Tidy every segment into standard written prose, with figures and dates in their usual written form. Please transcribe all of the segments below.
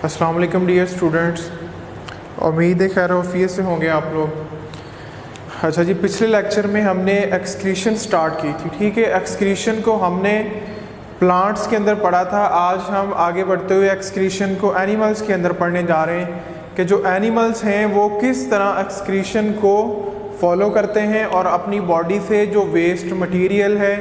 अस्सलाम वालेकुम dear students, उम्मीद है खैर वफ़ियत से होंगे आप लोग। अच्छा जी, पिछले लेक्चर में हमने एक्सक्रीशन स्टार्ट की थी, ठीक है। एक्सक्रीशन को हमने प्लांट्स के अंदर पढ़ा था। आज हम आगे बढ़ते हुए एक्सक्रीशन को एनिमल्स के अंदर पढ़ने जा रहे हैं कि जो एनिमल्स हैं वो किस तरह एक्सक्रीशन को फॉलो करते हैं और अपनी बॉडी से जो वेस्ट मटेरियल है,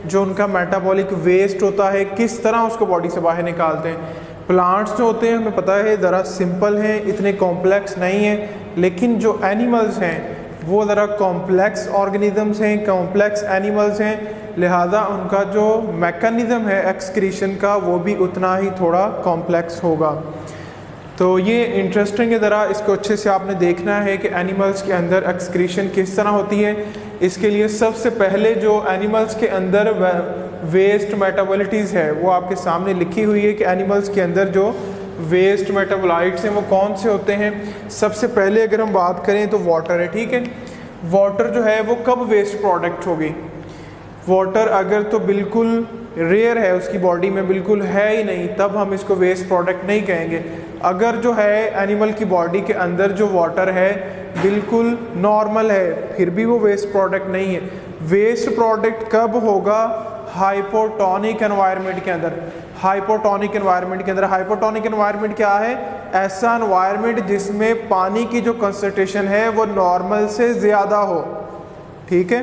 जो उनका मेटाबॉलिक वेस्ट होता है, किस तरह उसको बॉडी से बाहर निकालते हैं। प्लांट्स जो होते हैं हमें पता है ज़रा सिंपल हैं, इतने कॉम्प्लेक्स नहीं हैं, लेकिन जो एनिमल्स हैं वो ज़रा कॉम्प्लेक्स ऑर्गेनिजम्स हैं, कॉम्प्लेक्स एनिमल्स हैं, लिहाजा उनका जो मैकेनिज़्म है एक्सक्रीशन का वो भी उतना ही थोड़ा कॉम्प्लेक्स होगा। तो ये इंटरेस्टिंग है, ज़रा इसको अच्छे से आपने देखना है कि एनिमल्स के अंदर एक्सक्रीशन किस तरह होती है। इसके लिए सबसे पहले जो एनिमल्स के अंदर वेस्ट मेटाबॉलिटीज़ है वो आपके सामने लिखी हुई है कि एनिमल्स के अंदर जो वेस्ट मेटाबोलाइट्स हैं वो कौन से होते हैं। सबसे पहले अगर हम बात करें तो वाटर है, ठीक है। वाटर जो है वो कब वेस्ट प्रोडक्ट होगी? वाटर अगर तो बिल्कुल रेयर है, उसकी बॉडी में बिल्कुल है ही नहीं, तब हम इसको वेस्ट प्रोडक्ट नहीं कहेंगे। अगर जो है एनिमल की बॉडी के अंदर जो वाटर है बिल्कुल नॉर्मल है, फिर भी वो वेस्ट प्रोडक्ट नहीं है। वेस्ट प्रोडक्ट कब होगा? हाइपोटोनिक एनवायरनमेंट के अंदर। हाइपोटोनिक एनवायरनमेंट के अंदर, हाइपोटोनिक एनवायरनमेंट क्या है? ऐसा एनवायरनमेंट जिसमें पानी की जो कंसंट्रेशन है वो नॉर्मल से ज़्यादा हो, ठीक है।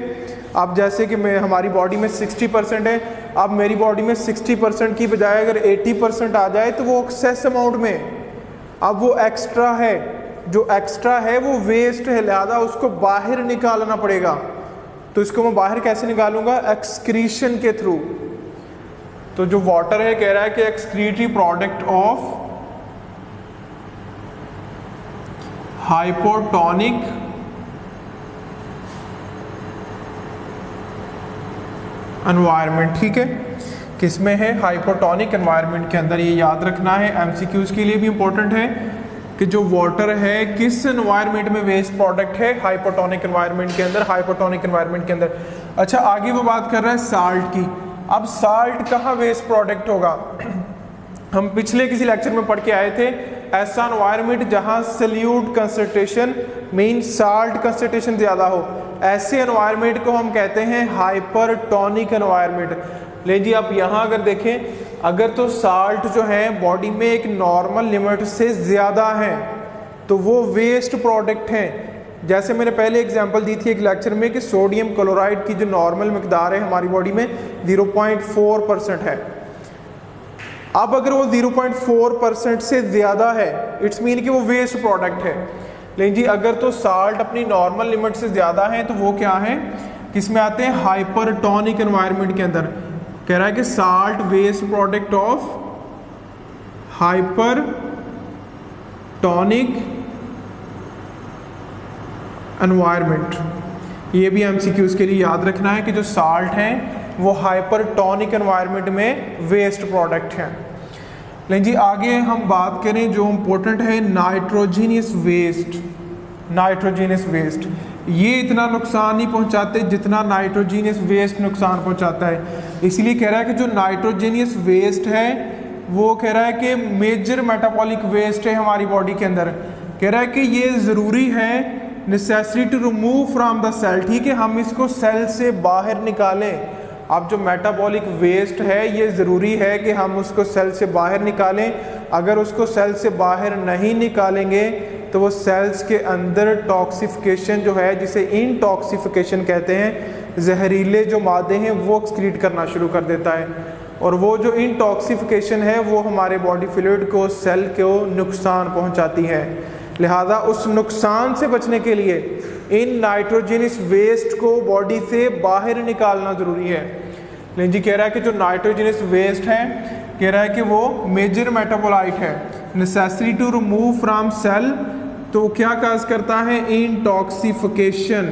अब जैसे कि हमारी बॉडी में 60% है, अब मेरी बॉडी में 60% की बजाय अगर 80% आ जाए तो वो एक्सेस अमाउंट में, अब वो एक्स्ट्रा है, जो एक्स्ट्रा है वो वेस्ट है, लिहाजा उसको बाहर निकालना पड़ेगा। तो इसको मैं बाहर कैसे निकालूंगा? एक्सक्रीशन के थ्रू। तो जो वाटर है कह रहा है कि excretory product of hypotonic environment, ठीक है। किसमें है? हाइपोटोनिक एनवायरनमेंट के अंदर। ये याद रखना है, एमसीक्यूज के लिए भी इंपॉर्टेंट है कि जो वाटर है किस एनवायरनमेंट में वेस्ट प्रोडक्ट है? हाइपोटोनिक एनवायरनमेंट के अंदर, हाइपोटोनिक एनवायरनमेंट के अंदर। अच्छा, आगे वो बात कर रहा है साल्ट की। अब साल्ट कहाँ वेस्ट प्रोडक्ट होगा? हम पिछले किसी लेक्चर में पढ़ के आए थे, ऐसा एनवायरनमेंट जहाँ solute concentration mean salt concentration ज़्यादा हो, ऐसे एनवायरनमेंट को हम कहते हैं हाइपरटोनिक एनवायरनमेंट। ले जी, आप यहाँ अगर देखें, अगर तो साल्ट जो है बॉडी में एक नॉर्मल लिमिट से ज़्यादा है तो वो वेस्ट प्रोडक्ट हैं। जैसे मैंने पहले एग्जांपल दी थी एक लेक्चर में कि सोडियम क्लोराइड की जो नॉर्मल मिकदार है हमारी बॉडी में 0.4% है। अब अगर वो 0.4% से ज़्यादा है, इट्स मीन कि वो वेस्ट प्रोडक्ट है। लेकिन जी अगर तो साल्ट अपनी नॉर्मल लिमिट से ज़्यादा है तो वो क्या है? किस में आते हैं? हाइपरटोनिक एनवायरनमेंट के अंदर। कह रहा है कि salt waste product of hypertonic environment. ये भी एमसीक्यूज के लिए याद रखना है कि जो साल्ट हैं वो हाइपरटोनिक एनवायरनमेंट में वेस्ट प्रोडक्ट हैं। लेकिन जी आगे हम बात करें जो इम्पोर्टेंट है, नाइट्रोजीनियस वेस्ट। नाइट्रोजीनियस वेस्ट ये इतना नुकसान नहीं पहुंचाते जितना नाइट्रोजीनियस वेस्ट नुकसान पहुंचाता है। इसलिए कह रहा है कि जो नाइट्रोजीनियस वेस्ट है वो कह रहा है कि मेजर मेटाबॉलिक वेस्ट है हमारी बॉडी के अंदर। कह रहा है कि ये ज़रूरी है, necessary to remove from the cell, ठीक है, हम इसको सेल से बाहर निकालें। अब जो मेटाबॉलिक वेस्ट है ये ज़रूरी है कि हम उसको सेल से बाहर निकालें। अगर उसको सेल से बाहर नहीं निकालेंगे तो वो सेल्स के अंदर टॉक्सिफिकेशन जो है, जिसे इनटॉक्सिफिकेशन कहते हैं, जहरीले जो मादे हैं वो एक्सक्रीट करना शुरू कर देता है। और वो जो इनटॉक्सिफिकेशन है वो हमारे बॉडी फ्लूइड को, सेल को नुकसान पहुंचाती है। लिहाजा उस नुकसान से बचने के लिए इन नाइट्रोजनस वेस्ट को बॉडी से बाहर निकालना ज़रूरी है। लेकिन जी कह रहा है कि जो नाइट्रोजनस वेस्ट है, कह रहा है कि वो मेजर मेटाबोलाइट है, necessary to remove from cell. तो क्या काज करता है? इनटॉक्सिफिकेशन।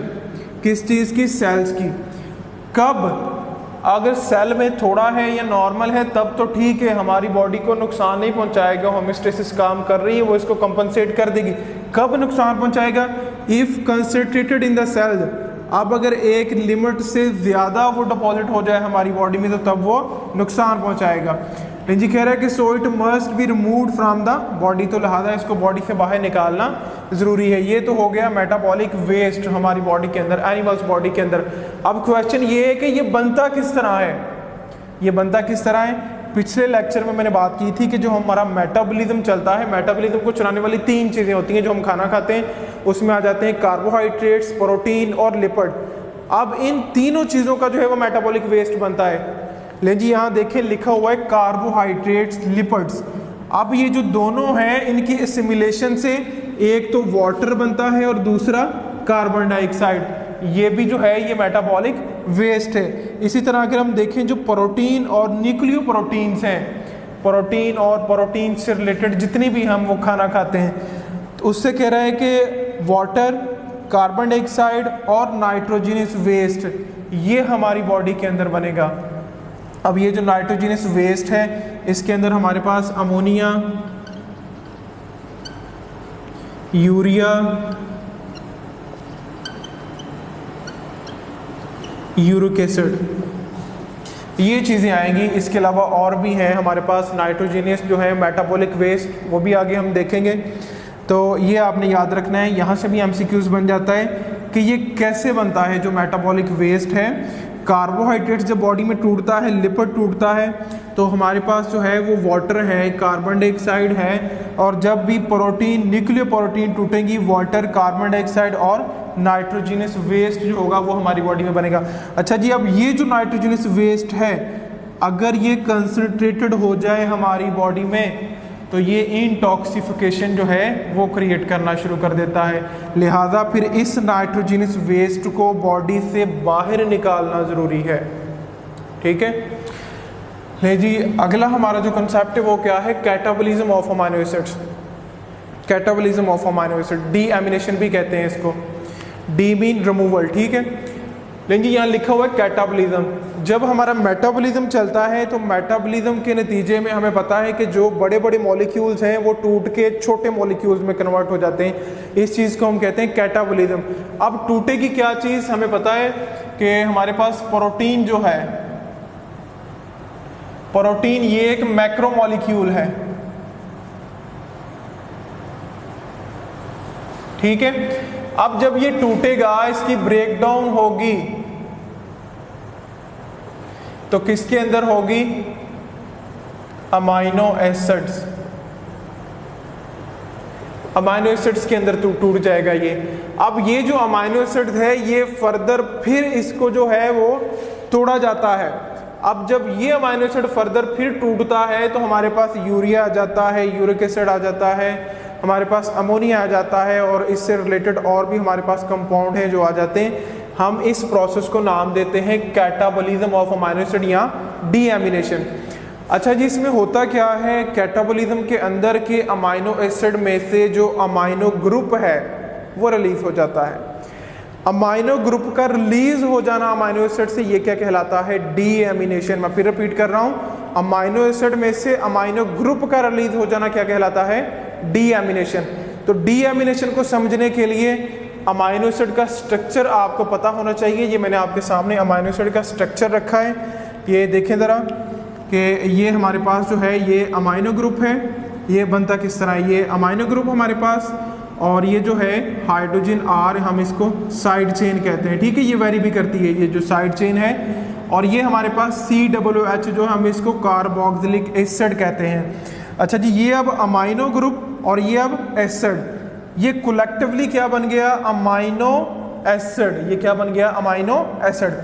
किस चीज़ की? सेल्स की। कब? अगर सेल में थोड़ा है या नॉर्मल है तब तो ठीक है, हमारी बॉडी को नुकसान नहीं पहुंचाएगा, होमियोस्टेसिस काम कर रही है, वो इसको कंपनसेट कर देगी। कब नुकसान पहुंचाएगा? If concentrated in the cell. अब अगर एक लिमिट से ज़्यादा वो डिपॉजिट हो जाए हमारी बॉडी में तो तब वो नुकसान पहुंचाएगा। जी कह रहा है कि so it must be removed from the body, तो लिहाजा इसको बॉडी से बाहर निकालना ज़रूरी है। ये तो हो गया मेटाबॉलिक वेस्ट हमारी बॉडी के अंदर, एनिमल्स बॉडी के अंदर। अब क्वेश्चन ये है कि ये बनता किस तरह है, ये बनता किस तरह है। पिछले लेक्चर में मैंने बात की थी कि जो हमारा मेटाबॉलिज्म चलता है, मेटाबॉलिज्म को चलाने वाली 3 चीज़ें होती हैं जो हम खाना खाते हैं, उसमें आ जाते हैं कार्बोहाइड्रेट्स, प्रोटीन और लिपिड। अब इन तीनों चीज़ों का जो है वो मेटाबॉलिक वेस्ट बनता है। ले जी यहाँ देखें लिखा हुआ है कार्बोहाइड्रेट्स, लिपिड्स। अब ये जो दोनों हैं इनकी एसिमिलेशन से एक तो वाटर बनता है और दूसरा कार्बन डाइऑक्साइड, ये भी जो है ये मेटाबॉलिक वेस्ट है। इसी तरह अगर हम देखें जो प्रोटीन और न्यूक्लियो प्रोटीन्स हैं, प्रोटीन और प्रोटीन से रिलेटेड जितनी भी हम वो खाना खाते हैं, तो उससे कह रहा है कि वाटर, कार्बन डाइऑक्साइड और नाइट्रोजनस वेस्ट ये हमारी बॉडी के अंदर बनेगा। अब ये जो नाइट्रोजनस वेस्ट है इसके अंदर हमारे पास अमोनिया, यूरिया, यूरिक एसिड, ये चीज़ें आएंगी। इसके अलावा और भी हैं हमारे पास नाइट्रोजनस जो है मेटाबॉलिक वेस्ट, वो भी आगे हम देखेंगे। तो ये आपने याद रखना है, यहाँ से भी एमसीक्यूज बन जाता है कि ये कैसे बनता है जो मेटाबॉलिक वेस्ट है। कार्बोहाइड्रेट्स जब बॉडी में टूटता है, लिपिड टूटता है, तो हमारे पास जो है वो वाटर है, कार्बन डाइऑक्साइड है, और जब भी प्रोटीन, न्यूक्लियो प्रोटीन टूटेंगी, वाटर, कार्बन डाइऑक्साइड और नाइट्रोजनस वेस्ट जो होगा वो हमारी बॉडी में बनेगा। अच्छा जी, अब ये जो नाइट्रोजनस वेस्ट है अगर ये कंसंट्रेटेड हो जाए हमारी बॉडी में तो ये इंटॉक्सिफिकेशन जो है वो क्रिएट करना शुरू कर देता है। लिहाजा फिर इस नाइट्रोजनस वेस्ट को बॉडी से बाहर निकालना ज़रूरी है। ठीक है, ले जी अगला हमारा जो कंसेप्ट है वो क्या है, catabolism of amino acids. Catabolism of amino acid, deamination भी कहते हैं इसको, डी मीन रिमूवल। ठीक है, लेकिन यहाँ लिखा हुआ है कैटाबॉलिज्म। जब हमारा मेटाबॉलिज्म चलता है तो मेटाबॉलिज्म के नतीजे में हमें पता है कि जो बड़े बड़े मॉलिक्यूल्स हैं वो टूट के छोटे मॉलिक्यूल्स में कन्वर्ट हो जाते हैं। इस चीज़ को हम कहते हैं कैटाबॉलिज्म। अब टूटेगी क्या चीज़, हमें पता है कि हमारे पास प्रोटीन जो है, प्रोटीन ये एक मैक्रो मॉलिक्यूल है। ठीक है, अब जब ये टूटेगा, इसकी ब्रेकडाउन होगी तो किसके अंदर होगी, अमाइनो एसिड्स, अमाइनो एसिड्स के अंदर टूट जाएगा ये। अब ये जो अमाइनो एसिड है ये फर्दर फिर इसको जो है वो तोड़ा जाता है। अब जब ये अमाइनो एसिड फर्दर फिर टूटता है तो हमारे पास यूरिया आ जाता है, यूरिक एसिड आ जाता है, हमारे पास अमोनिया आ जाता है, और इससे रिलेटेड और भी हमारे पास कंपाउंड हैं जो आ जाते हैं। हम इस प्रोसेस को नाम देते हैं कैटाबॉलिज्म ऑफ अमाइनो एसिड या डीएमिनेशन। अच्छा जी, इसमें होता क्या है, कैटाबॉलिज्म के अंदर के अमाइनो एसिड में से जो अमाइनो ग्रुप है वो रिलीज हो जाता है। अमाइनो ग्रुप का रिलीज हो जाना अमाइनो एसिड से ये क्या कहलाता है, डीएमिनेशन। मैं फिर रिपीट कर रहा हूँ, अमाइनो एसिड में से अमाइनो ग्रुप का रिलीज हो जाना क्या कहलाता है, डीएमिनेशन। तो डीएमिनेशन को समझने के लिए अमाइनो एसिड का स्ट्रक्चर आपको पता होना चाहिए। ये मैंने आपके सामने अमाइनो एसिड का स्ट्रक्चर रखा है, ये देखें ज़रा कि ये हमारे पास जो है ये अमाइनो ग्रुप है। ये बनता किस तरह है, ये अमाइनो ग्रुप हमारे पास, और ये जो है हाइड्रोजन आर, हम इसको साइड चेन कहते हैं। ठीक है, ये वेरी भी करती है, ये जो साइड चेन है, और ये हमारे पास COOH जो हम इसको कार्बोक्सिलिक एसिड कहते हैं। अच्छा जी, ये अब अमाइनो ग्रुप और ये अब एसिड, ये कलेक्टिवली क्या बन गया, अमाइनो एसिड। ये क्या बन गया, अमाइनो एसिड।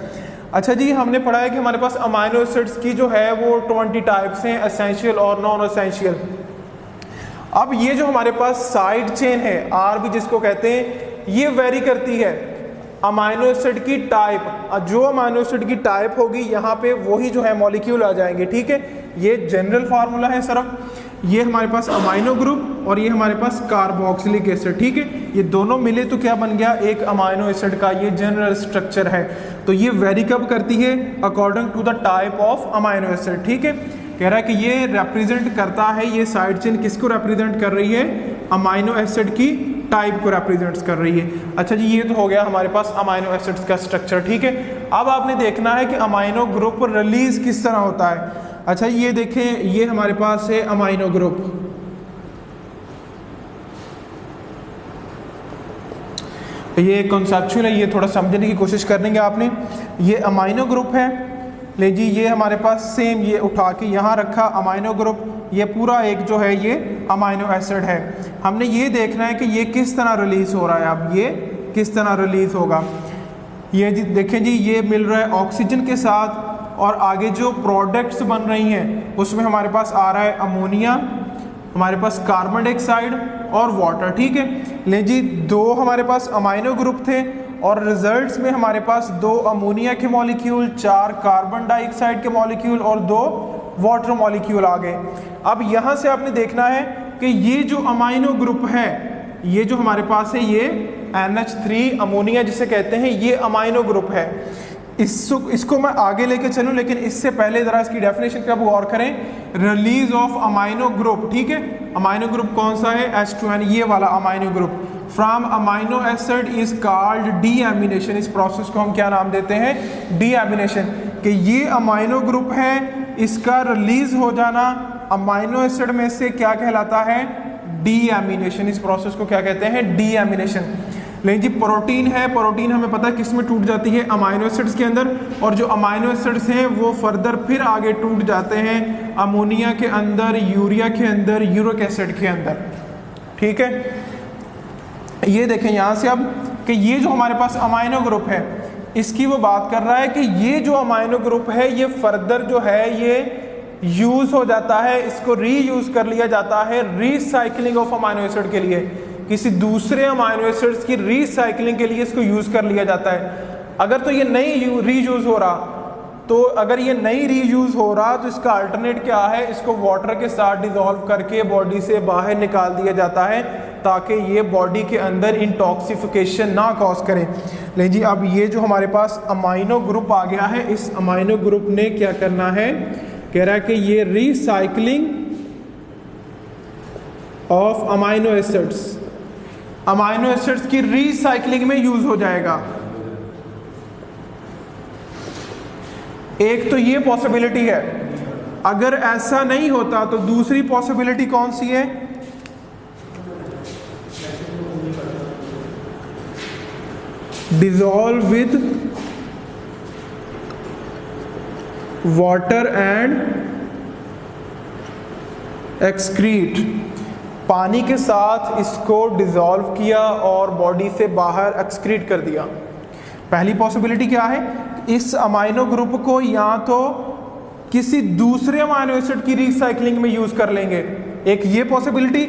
अच्छा जी, हमने पढ़ा है कि हमारे पास अमाइनो एसिड्स की जो है वो 20 टाइप्स हैं, एसेंशियल और नॉन एसेंशियल। अब ये जो हमारे पास साइड चेन है, आर भी जिसको कहते हैं, ये वेरी करती है अमाइनो एसिड की टाइप। जो अमाइनो एसिड की टाइप होगी यहाँ पे वही जो है मॉलिक्यूल आ जाएंगे। ठीक है, ये जनरल फार्मूला है सिर्फ। ये हमारे पास अमाइनो ग्रुप और ये हमारे पास कार्बोक्सिलिक एसिड। ठीक है, ये दोनों मिले तो क्या बन गया, एक अमाइनो एसिड का ये जनरल स्ट्रक्चर है। तो ये वेरी कब करती है, according to the type of amino acid. ठीक है, कह रहा है कि ये रिप्रेजेंट करता है, ये साइड चेन किसको रिप्रेजेंट कर रही है, अमाइनो एसिड की टाइप को रिप्रेजेंट्स कर रही है। अच्छा जी, ये तो हो गया हमारे पास अमाइनो एसिड्स का स्ट्रक्चर। ठीक है, अब आपने देखना है कि अमाइनो ग्रुप रिलीज किस तरह होता है। अच्छा ये देखें, ये हमारे पास है अमाइनो ग्रुप। ये कॉन्सेप्चुअल है, ये थोड़ा समझने की कोशिश करेंगे आपने। ये अमाइनो ग्रुप है, ले जी ये हमारे पास सेम, ये उठा के यहाँ रखा अमाइनो ग्रुप, ये पूरा एक जो है ये अमाइनो एसिड है। हमने ये देखना है कि ये किस तरह रिलीज हो रहा है। अब ये किस तरह रिलीज होगा, ये जी देखें जी, ये मिल रहा है ऑक्सीजन के साथ, और आगे जो प्रोडक्ट्स बन रही हैं उसमें हमारे पास आ रहा है अमोनिया, हमारे पास कार्बन डाइऑक्साइड और वाटर, ठीक है। ले जी दो हमारे पास अमाइनो ग्रुप थे और रिजल्ट्स में हमारे पास 2 अमोनिया के मॉलिक्यूल, 4 कार्बन डाइऑक्साइड के मॉलिक्यूल और 2 वाटर मॉलिक्यूल आ गए। अब यहाँ से आपने देखना है कि ये जो अमाइनो ग्रुप है, ये जो हमारे पास है ये NH3 अमोनिया जिसे कहते हैं, ये अमाइनो ग्रुप है। इसको मैं आगे लेके चलूं, लेकिन इससे पहले ज़रा इसकी डेफिनेशन पे आप गौर करें। रिलीज ऑफ अमाइनो ग्रुप, ठीक है। अमाइनो ग्रुप कौन सा है? H2N, ये वाला amino group from amino acid is called deamination. इस प्रोसेस को हम क्या नाम देते हैं? डीएमिनेशन। कि ये अमाइनो ग्रुप है, इसका रिलीज हो जाना अमाइनो एसिड में से क्या कहलाता है? डीएमिनेशन। इस प्रोसेस को क्या कहते हैं? डीएमिनेशन। लेकिन जी प्रोटीन है, प्रोटीन हमें पता है किस में टूट जाती है? अमाइनो एसिड्स के अंदर, और जो अमाइनो एसिड्स हैं वो फर्दर फिर आगे टूट जाते हैं अमोनिया के अंदर, यूरिया के अंदर, यूरिक एसिड के अंदर, ठीक है। ये देखें यहाँ से अब कि ये जो हमारे पास अमाइनो ग्रुप है, इसकी वो बात कर रहा है कि ये जो अमाइनो ग्रुप है ये फर्दर जो है ये यूज हो जाता है, इसको रीयूज कर लिया जाता है रीसाइक्लिंग ऑफ अमाइनो एसिड के लिए। किसी दूसरे अमाइनो एसिड्स की रीसाइक्लिंग के लिए इसको यूज कर लिया जाता है। अगर तो ये नहीं रीयूज हो रहा, तो अगर ये नहीं रीयूज हो रहा तो इसका अल्टरनेट क्या है? इसको वाटर के साथ डिसॉल्व करके बॉडी से बाहर निकाल दिया जाता है ताकि ये बॉडी के अंदर इंटॉक्सिफिकेशन ना कॉज करे। लेकिन जी अब ये जो हमारे पास अमाइनो ग्रुप आ गया है, इस अमाइनो ग्रुप ने क्या करना है? कह रहा है कि ये recycling of amino acids, amino acids की रीसाइक्लिंग में यूज हो जाएगा। एक तो ये पॉसिबिलिटी है। अगर ऐसा नहीं होता तो दूसरी पॉसिबिलिटी कौन सी है? Dissolve with water and excrete. पानी के साथ इसको डिसॉल्व किया और बॉडी से बाहर एक्सक्रीट कर दिया। पहली पॉसिबिलिटी क्या है? इस अमाइनो ग्रुप को या तो किसी दूसरे अमाइनो एसिड की रिसाइकलिंग में यूज कर लेंगे, एक ये पॉसिबिलिटी।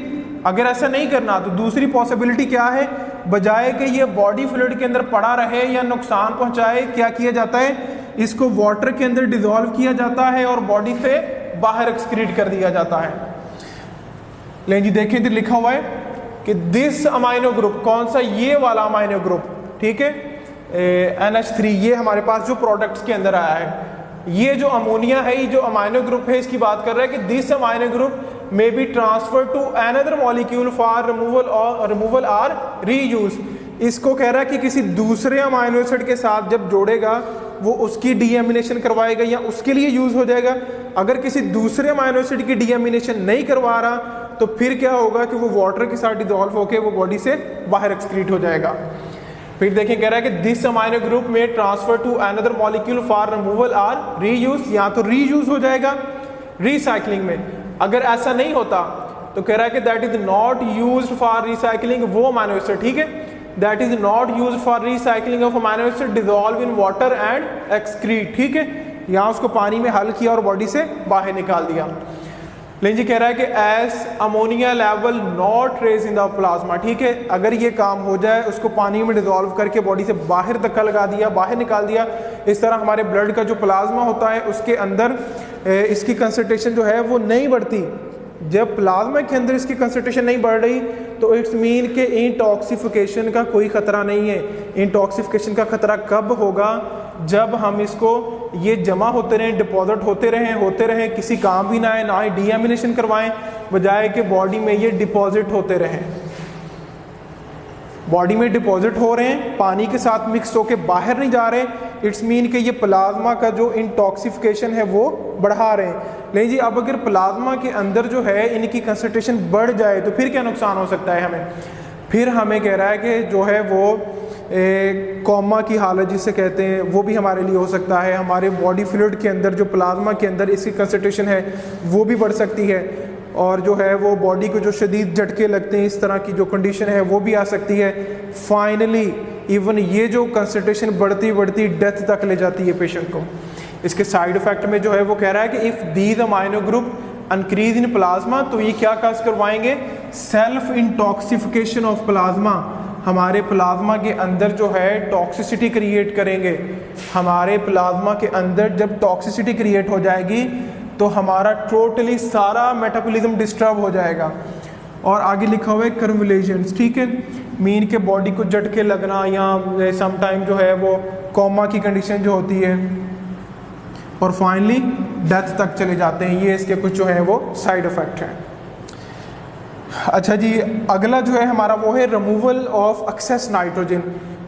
अगर ऐसा नहीं करना तो दूसरी पॉसिबिलिटी क्या है? बजाय कि ये बॉडी फ्लूइड के अंदर पड़ा रहे या नुकसान पहुंचाए, क्या किया जाता है? इसको वाटर के अंदर डिसॉल्व किया जाता है और बॉडी से बाहर एक्सक्रीट कर दिया जाता है। लेकिन जी देखें इधर लिखा हुआ है कि दिस अमाइनो ग्रुप, कौन सा? ये वाला अमाइनो ग्रुप, ठीक है, NH3, ये हमारे पास जो प्रोडक्ट्स के अंदर आया है। ये जो अमोनिया है, ये जो अमाइनो ग्रुप है, इसकी बात कर रहा है कि this amino group may be transfer to another molecule for removal और रीयूज। इसको कह रहा है कि किसी दूसरे अमाइनो एसिड के साथ जब जोड़ेगा वो उसकी डीएमिनेशन करवाएगा या उसके लिए यूज हो जाएगा। अगर किसी दूसरे अमाइनो एसिड की डीएमिनेशन नहीं करवा रहा तो फिर क्या होगा कि वो वाटर के साथ डिसॉल्व होकर वो बॉडी से बाहर एक्सक्रीट हो जाएगा। फिर देखें कह रहा है कि this amino group may transfer to another molecule for removal और रीयूज, या तो रीयूज हो जाएगा रीसाइक्लिंग में। अगर ऐसा नहीं होता तो कह रहा है कि that is not used for recycling वो अमाइनो एसिड, ठीक है, that is not used for recycling of amino acid dissolve in water and excrete, ठीक है। यहाँ उसको पानी में हल किया और बॉडी से बाहर निकाल दिया। लेकिन जी कह रहा है कि as ammonia level not raise in the plasma, ठीक है, अगर ये काम हो जाए, उसको पानी में डिसॉल्व करके बॉडी से बाहर धक्का लगा दिया, बाहर निकाल दिया, इस तरह हमारे ब्लड का जो प्लाज्मा होता है उसके अंदर इसकी कंसंट्रेशन जो है वो नहीं बढ़ती। जब प्लाज्मा के अंदर इसकी कंसंट्रेशन नहीं बढ़ रही तो इट्स मीन के इंटॉक्सिफिकेशन का कोई खतरा नहीं है। इंटॉक्सिफिकेशन का खतरा कब होगा? जब हम इसको ये जमा होते रहें, डिपॉजिट होते रहें, किसी काम भी ना आए, ना ही डीएमिनेशन करवाएं, बजाय कि बॉडी में ये डिपॉजिट होते रहें। बॉडी में डिपॉजिट हो रहे हैं, पानी के साथ मिक्स होकर बाहर नहीं जा रहे, इट्स मीन कि ये प्लाज्मा का जो इंटॉक्सिफिकेशन है वो बढ़ा रहे हैं। नहीं जी, अब अगर प्लाज्मा के अंदर जो है इनकी कंसंट्रेशन बढ़ जाए तो फिर क्या नुकसान हो सकता है हमें? फिर हमें कह रहा है कि जो है वो कोमा की हालत जिसे कहते हैं वो भी हमारे लिए हो सकता है। हमारे बॉडी फ्लूइड के अंदर जो प्लाज्मा के अंदर इसकी कंसंट्रेशन है वो भी बढ़ सकती है, और जो है वो बॉडी को जो शदीद झटके लगते हैं इस तरह की जो कंडीशन है वो भी आ सकती है। फाइनली इवन ये जो कंसंट्रेशन बढ़ती बढ़ती डेथ तक ले जाती है पेशेंट को। इसके साइड इफेक्ट में जो है वो कह रहा है कि if these amino group increase in plasma, तो ये क्या काज करवाएंगे? Self intoxification of plasma. हमारे प्लाज्मा के अंदर जो है टॉक्सिसिटी क्रिएट करेंगे। हमारे प्लाज्मा के अंदर जब टॉक्सिसिटी क्रिएट हो जाएगी तो हमारा टोटली सारा मेटाबॉलिज्म डिस्टर्ब हो जाएगा। और आगे लिखा हुआ है कन्वुलेशंस, ठीक है, मीन के बॉडी को झटके लगना या समटाइम जो है वो कोमा की कंडीशन जो होती है, और फाइनली डेथ तक चले जाते हैं। ये इसके कुछ जो है वो साइड इफ़ेक्ट हैं। अच्छा जी, अगला जो है हमारा वो है रिमूवल ऑफ एक्सेस नाइट्रोजन,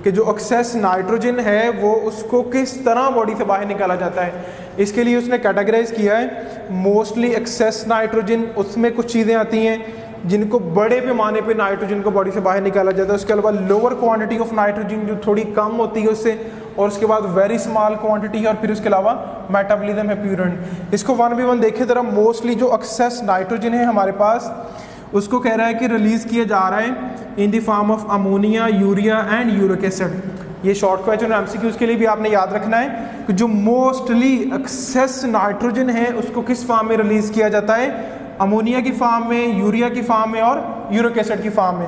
कि जो एक्सेस नाइट्रोजन है वो उसको किस तरह बॉडी से बाहर निकाला जाता है। इसके लिए उसने कैटेगराइज किया है मोस्टली एक्सेस नाइट्रोजन, उसमें कुछ चीज़ें आती हैं जिनको बड़े पैमाने पे नाइट्रोजन को बॉडी से बाहर निकाला जाता है। उसके अलावा लोअर क्वांटिटी ऑफ नाइट्रोजन जो थोड़ी कम होती है उससे, और उसके बाद वेरी स्मॉल क्वांटिटी है, और फिर उसके अलावा मेटाबॉलिज्म है प्यूरेंट। इसको 1 देखें ज़रा। मोस्टली जो एक्सेस नाइट्रोजन है हमारे पास उसको कह रहा है कि रिलीज़ किया जा रहा है in the form of ammonia, urea and uric acid. ये शॉर्ट क्वेश्चन एमसीक्यूज के लिए भी आपने याद रखना है कि जो मोस्टली एक्सेस नाइट्रोजन है उसको किस फॉर्म में रिलीज़ किया जाता है? अमोनिया की फॉर्म में, यूरिया की फॉर्म में और यूरिक एसिड की फॉर्म में।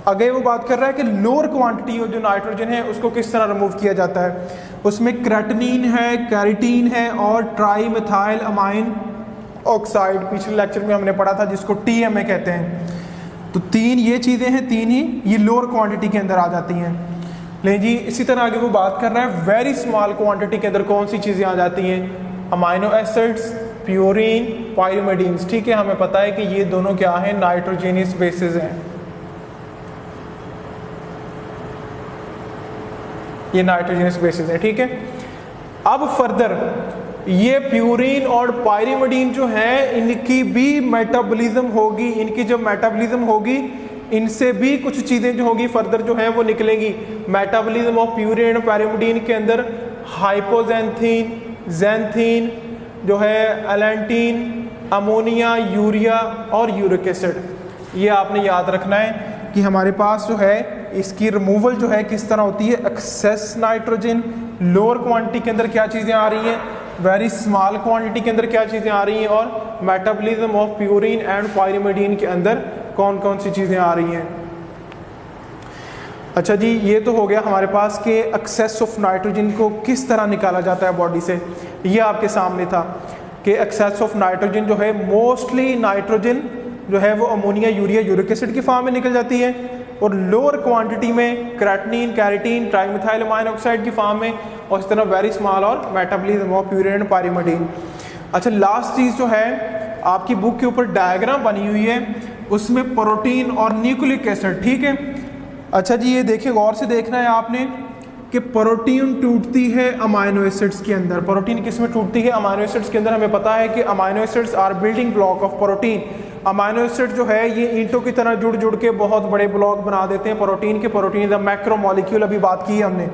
आगे वो बात कर रहा है कि लोअर क्वांटिटी जो नाइट्रोजन है उसको किस तरह रिमूव किया जाता है। उसमें क्रेटिनिन है, कैरिटीन है और ट्राई मिथाइल अमाइन ऑक्साइड, पिछले लेक्चर में हमने पढ़ा था, जिसको TMA कहते हैं। तो 3 ये चीज़ें हैं, 3 ही ये लोअर क्वांटिटी के अंदर आ जाती हैं। लेकिन जी इसी तरह आगे वो बात कर रहा है वेरी स्मॉल क्वांटिटी के अंदर कौन सी चीज़ें आ जाती हैं? Amino acids, purine, pyrimidines. ठीक है, हमें पता है कि ये दोनों क्या हैं? नाइट्रोजेनियस बेसिस हैं। ये नाइट्रोजेनियस बेसिस है, ठीक है। अब फर्दर ये प्यूरिन और पायरिमिडीन जो है इनकी भी मेटाबॉलिज्म होगी। इनकी जब मेटाबॉलिज्म होगी इनसे भी कुछ चीज़ें जो होगी फर्दर जो है वो निकलेंगी। मेटाबॉलिज्म ऑफ प्यूरिन और पायरिमिडीन के अंदर हाइपोजेंथीन, जेंथीन जो है, एलेंटीन, अमोनिया, यूरिया और यूरिक एसिड। ये आपने याद रखना है कि हमारे पास जो है इसकी रिमूवल जो है किस तरह होती है? एक्सेस नाइट्रोजन, लोअर क्वांटिटी के अंदर क्या चीज़ें आ रही हैं, वेरी स्मॉल क्वांटिटी के अंदर क्या चीज़ें आ रही हैं, और metabolism of purine and pyrimidine के अंदर कौन कौन सी चीज़ें आ रही हैं। अच्छा जी, ये तो हो गया हमारे पास कि एक्सेस ऑफ नाइट्रोजन को किस तरह निकाला जाता है बॉडी से। ये आपके सामने था कि एक्सेस ऑफ नाइट्रोजन जो है मोस्टली नाइट्रोजन जो है वो अमोनिया, यूरिया, यूरिक एसिड की फॉर्म में निकल जाती है, और लोअर क्वांटिटी में क्रेटिनिन, कैरिटीन, ट्राईमिथाइल अमाइन ऑक्साइड की फॉर्म में, और इस तरह वेरी स्मॉल और metabolism of purine and pyrimidine. अच्छा, लास्ट चीज़ जो है आपकी बुक के ऊपर डायग्राम बनी हुई है, उसमें प्रोटीन और न्यूक्लिक एसिड, ठीक है। अच्छा जी, ये देखिए, गौर से देखना है आपने कि प्रोटीन टूटती है अमाइनो एसिड्स के अंदर। प्रोटीन किस में टूटती है? अमाइनो एसिड्स के अंदर। हमें पता है कि amino acids are building block of protein. Amino acid जो है ये ईंटों की तरह जुड़ जुड़ के बहुत बड़े ब्लॉक बना देते हैं प्रोटीन के। Protein is a macro molecule, अभी बात की है हमने।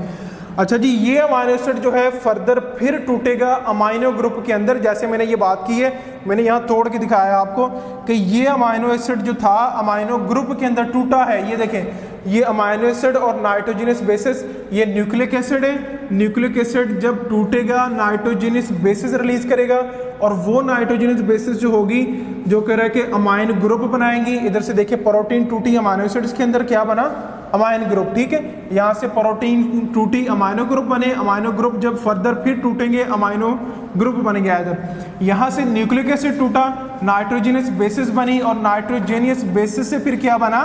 अच्छा जी, ये अमाइनो एसिड जो है फर्दर फिर टूटेगा अमाइनो ग्रुप के अंदर। जैसे मैंने ये बात की है, मैंने यहाँ तोड़ के दिखाया आपको कि ये अमाइनो एसिड जो था अमाइनो ग्रुप के अंदर टूटा है। ये देखें, ये अमाइनो एसिड और नाइट्रोजनस बेसिस, ये न्यूक्लिक एसिड है। न्यूक्लिक एसिड जब टूटेगा नाइट्रोजनस बेसिस रिलीज करेगा, और वो नाइट्रोजनस बेसिस जो होगी जो कह रहा है कि अमाइन ग्रुप बनाएंगी। इधर से देखिए, प्रोटीन टूटी अमाइनो एसिड्स के अंदर, क्या बना? अमाइन ग्रुप, ठीक है। यहाँ से प्रोटीन टूटी, अमाइनो ग्रुप बने। अमाइनो ग्रुप जब फर्दर फिर टूटेंगे, अमाइनो ग्रुप बन गया इधर। यहाँ से न्यूक्लिक एसिड टूटा, नाइट्रोजनस बेसिस बनी, और नाइट्रोजेनियस बेसिस से फिर क्या बना?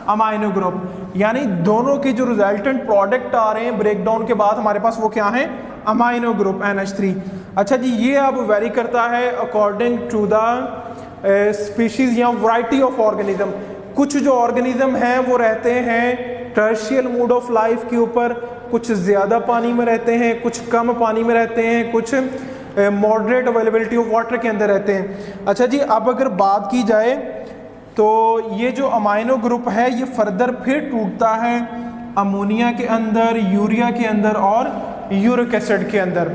Amino group. यानी दोनों के जो रिजल्टेंट प्रोडक्ट आ रहे हैं ब्रेकडाउन के बाद हमारे पास वो क्या है? Amino group, NH3। अच्छा जी, ये अब वेरी करता है अकॉर्डिंग टू द स्पीशीज या वैरायटी ऑफ ऑर्गेनिज्म। कुछ जो ऑर्गेनिज्म हैं वो रहते हैं टर्शियल मोड ऑफ लाइफ के ऊपर, कुछ ज़्यादा पानी में रहते हैं, कुछ कम पानी में रहते हैं, कुछ मॉडरेट अवेलेबिलिटी ऑफ वाटर के अंदर रहते हैं। अच्छा जी, अब अगर बात की जाए तो ये जो अमाइनो ग्रुप है ये फर्दर फिर टूटता है अमोनिया के अंदर, यूरिया के अंदर और यूरिक एसिड के अंदर।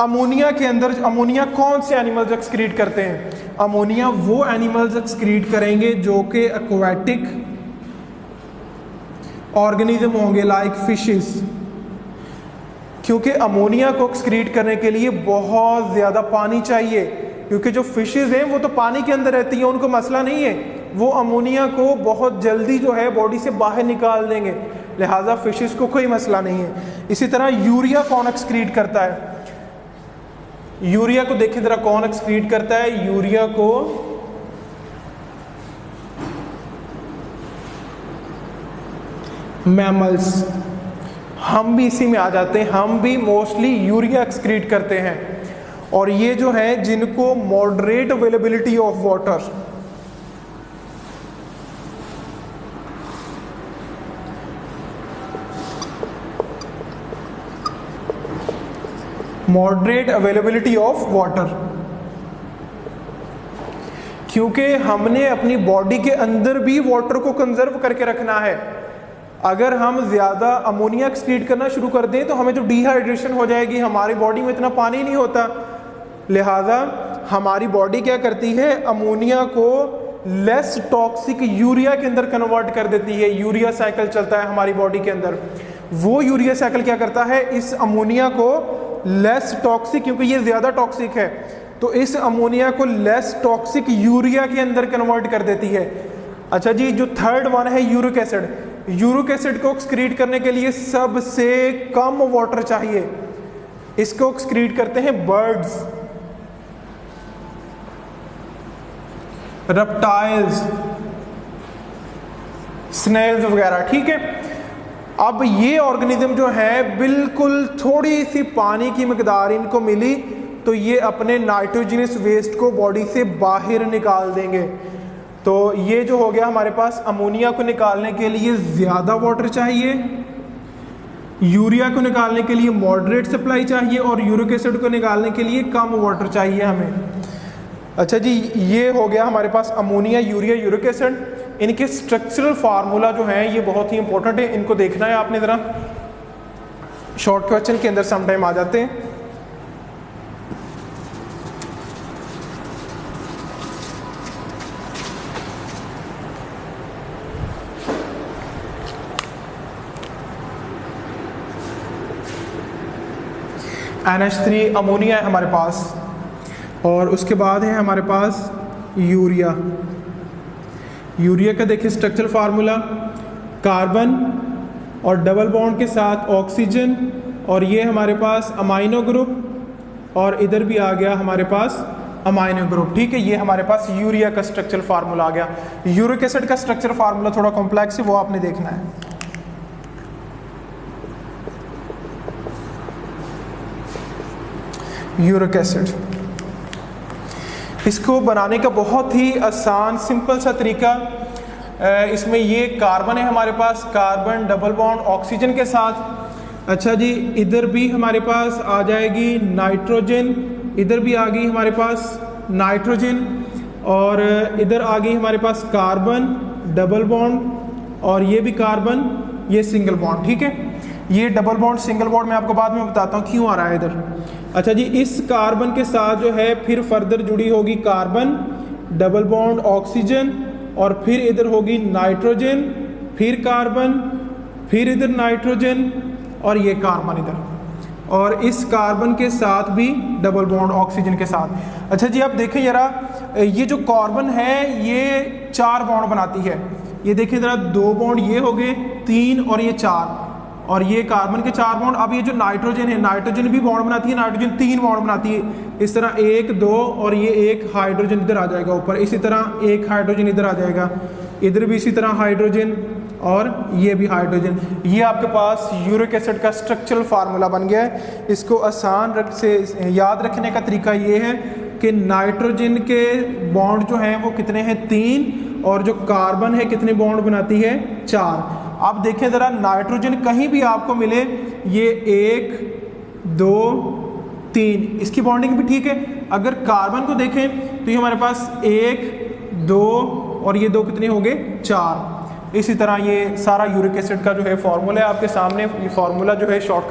अमोनिया के अंदर, अमोनिया कौन से एनिमल्स एक्सक्रीट करते हैं? अमोनिया वो एनिमल्स एक्सक्रीट करेंगे जो कि एक्वाटिक ऑर्गेनिज्म होंगे, लाइक फिशेस, क्योंकि अमोनिया को एक्सक्रीट करने के लिए बहुत ज़्यादा पानी चाहिए, क्योंकि जो फिशेस हैं वो तो पानी के अंदर रहती हैं, उनको मसला नहीं है, वो अमोनिया को बहुत जल्दी जो है बॉडी से बाहर निकाल देंगे, लिहाजा फिशेस को कोई मसला नहीं है। इसी तरह यूरिया कौन एक्सक्रीट करता है? यूरिया को देखें जरा, कौन एक्सक्रीट करता है? यूरिया को मैमल्स, हम भी इसी में आ जाते हैं, हम भी मोस्टली यूरिया एक्सक्रीट करते हैं। और ये जो है जिनको moderate availability of water, moderate availability of water, क्योंकि हमने अपनी बॉडी के अंदर भी वाटर को कंजर्व करके रखना है। अगर हम ज़्यादा अमोनिया एक्सक्रीट करना शुरू कर दें तो हमें जो डिहाइड्रेशन हो जाएगी, हमारी बॉडी में इतना पानी नहीं होता, लिहाजा हमारी बॉडी क्या करती है, अमोनिया को लेस टॉक्सिक यूरिया के अंदर कन्वर्ट कर देती है। यूरिया साइकिल चलता है हमारी बॉडी के अंदर, वो यूरिया साइकिल क्या करता है, इस अमोनिया को लेस टॉक्सिक, क्योंकि ये ज़्यादा टॉक्सिक है, तो इस अमोनिया को लेस टॉक्सिक यूरिया के अंदर कन्वर्ट कर देती है। अच्छा जी, जो थर्ड वन है यूरिक एसिड, यूरिक एसिड को एक्सक्रीट करने के लिए सबसे कम वाटर चाहिए। इसको एक्सक्रीट करते हैं बर्ड्स, रेप्टाइल्स, स्नेल्स वगैरह, ठीक है। अब ये ऑर्गेनिज्म जो है बिल्कुल थोड़ी सी पानी की मकदार इनको मिली तो ये अपने नाइट्रोजनस वेस्ट को बॉडी से बाहर निकाल देंगे। तो ये जो हो गया हमारे पास, अमोनिया को निकालने के लिए ज़्यादा वाटर चाहिए, यूरिया को निकालने के लिए मॉडरेट सप्लाई चाहिए और यूरिक एसिड को निकालने के लिए कम वाटर चाहिए हमें। अच्छा जी, ये हो गया हमारे पास अमोनिया, यूरिया, यूरिक एसिड। इनके स्ट्रक्चरल फार्मूला जो है ये बहुत ही इंपॉर्टेंट है, इनको देखना है आपने ज़रा, शॉर्ट क्वेश्चन के अंदर समटाइम आ जाते हैं। NH3 अमोनिया है हमारे पास, और उसके बाद है हमारे पास यूरिया। यूरिया का देखिए स्ट्रक्चरल फार्मूला, कार्बन और डबल बॉन्ड के साथ ऑक्सीजन, और ये हमारे पास अमाइनो ग्रुप, और इधर भी आ गया हमारे पास अमाइनो ग्रुप, ठीक है। ये हमारे पास यूरिया का स्ट्रक्चरल फार्मूला आ गया। यूरिक एसिड का स्ट्रक्चरल फार्मूला थोड़ा कॉम्प्लेक्स है, वो आपने देखना है। यूरिक एसिड, इसको बनाने का बहुत ही आसान सिंपल सा तरीका, इसमें ये कार्बन है हमारे पास, कार्बन डबल बॉन्ड ऑक्सीजन के साथ। अच्छा जी, इधर भी हमारे पास आ जाएगी नाइट्रोजन, इधर भी आ गई हमारे पास नाइट्रोजन, और इधर आ गई हमारे पास कार्बन डबल बॉन्ड, और ये भी कार्बन, ये सिंगल बॉन्ड, ठीक है। ये डबल बॉन्ड सिंगल बॉन्ड मैं आपको बाद में बताता हूँ क्यों आ रहा है इधर। अच्छा जी, इस कार्बन के साथ जो है फिर फर्दर जुड़ी होगी कार्बन डबल बॉन्ड ऑक्सीजन, और फिर इधर होगी नाइट्रोजन, फिर कार्बन, फिर इधर नाइट्रोजन, और ये कार्बन इधर, और इस कार्बन के साथ भी डबल बॉन्ड ऑक्सीजन के साथ। अच्छा जी, आप देखें जरा, ये जो कार्बन है ये 4 बॉन्ड बनाती है। ये देखें जरा, 2 बॉन्ड ये हो गए, 3 और ये 4, और ये कार्बन के 4 बॉन्ड। अब ये जो नाइट्रोजन है, नाइट्रोजन भी बॉन्ड बनाती है, नाइट्रोजन 3 बॉन्ड बनाती है। इस तरह 1, 2 और ये एक हाइड्रोजन इधर आ जाएगा ऊपर, इसी तरह एक हाइड्रोजन इधर आ जाएगा, इधर भी इसी तरह हाइड्रोजन, और ये भी हाइड्रोजन। ये आपके पास यूरिक एसिड का स्ट्रक्चरल फार्मूला बन गया है। इसको आसान से याद रखने का तरीका ये है कि नाइट्रोजन के बॉन्ड जो हैं वो कितने हैं, 3, और जो कार्बन है कितने बॉन्ड बनाती है, 4। आप देखें ज़रा, नाइट्रोजन कहीं भी आपको मिले, ये 1 2 3, इसकी बॉन्डिंग भी ठीक है। अगर कार्बन को देखें तो ये हमारे पास 1 2 और ये 2 कितने हो गए, 4। इसी तरह ये सारा यूरिक एसिड का जो है फॉर्मूला है आपके सामने, ये फार्मूला जो है शॉर्ट